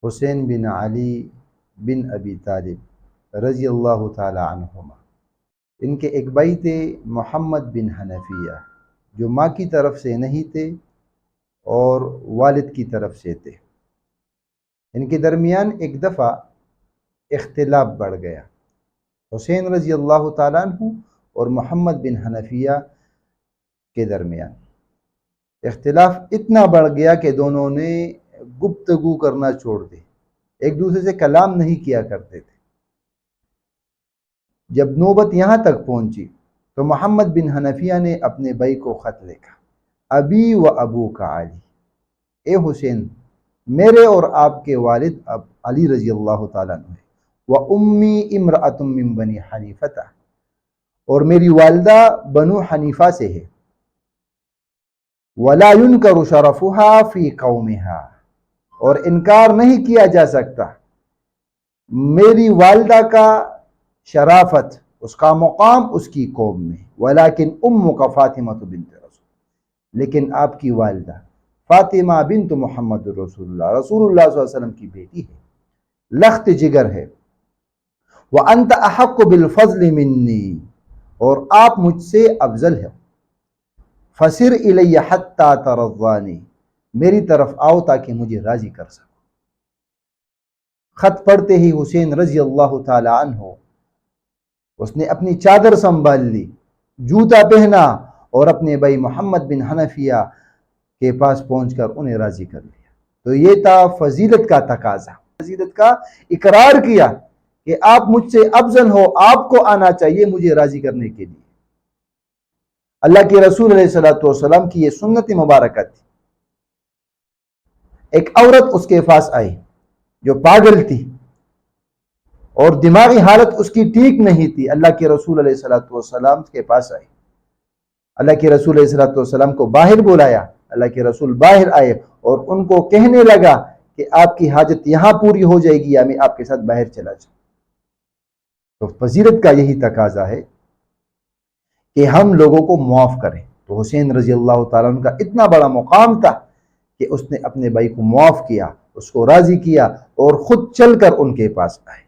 حسین بن علی بن ابی طالب رضی اللہ تعالی عنہما، ان کے ایک بھائی تھے محمد بن حنفیہ، جو ماں کی طرف سے نہیں تھے اور والد کی طرف سے تھے۔ ان کے درمیان ایک دفعہ اختلاف بڑھ گیا، حسین رضی اللہ تعالیٰ عنہ اور محمد بن حنفیہ کے درمیان اختلاف اتنا بڑھ گیا کہ دونوں نے گفتگو کرنا چھوڑ دی، ایک دوسرے سے کلام نہیں کیا کرتے تھے۔ جب نوبت یہاں تک پہنچی تو محمد بن حنفیہ نے اپنے بھائی کو خط لکھا، ابی و ابو کا علی، اے حسین، میرے اور آپ کے والد اب علی رضی اللہ تعالیٰ عنہ، و امی امرأۃ من بنی حنیفہ، اور میری والدہ بنو حنیفہ سے ہے، ولا ينکر شرفها فی قومها، اور انکار نہیں کیا جا سکتا میری والدہ کا شرافت، اس کا مقام اس کی قوم میں، ولیکن امک فاطمہ بنت رسول، لیکن آپ کی والدہ فاطمہ بنت محمد رسول اللہ صلی اللہ علیہ وسلم کی بیٹی ہے، لخت جگر ہے، وانت احق بالفضل منی، اور آپ مجھ سے افضل ہے، فسر الی حتی ترضانی، میری طرف آؤ تاکہ مجھے راضی کر سکو۔ خط پڑھتے ہی حسین رضی اللہ تعالی عنہ اس نے اپنی چادر سنبھال لی، جوتا پہنا اور اپنے بھائی محمد بن حنفیہ کے پاس پہنچ کر انہیں راضی کر لیا۔ تو یہ تھا فضیلت کا تقاضا، فضیلت کا اقرار کیا کہ آپ مجھ سے افضل ہو، آپ کو آنا چاہیے مجھے راضی کرنے کے لیے۔ اللہ کے رسول علیہ الصلوۃ والسلام کی یہ سنت مبارکہ تھی۔ ایک عورت اس کے پاس آئی جو پاگل تھی اور دماغی حالت اس کی ٹھیک نہیں تھی، اللہ کے رسول علیہ الصلوۃ والسلام کے پاس آئی، اللہ کے رسول علیہ الصلوۃ والسلام کو باہر بلایا، اللہ کے رسول باہر آئے اور ان کو کہنے لگا کہ آپ کی حاجت یہاں پوری ہو جائے گی یا میں آپ کے ساتھ باہر چلا جاؤں۔ تو فضیلت کا یہی تقاضا ہے کہ ہم لوگوں کو معاف کریں۔ تو حسین رضی اللہ تعالیٰ عنہ کا اتنا بڑا مقام تھا کہ اس نے اپنے بھائی کو معاف کیا، اس کو راضی کیا اور خود چل کر ان کے پاس آئے۔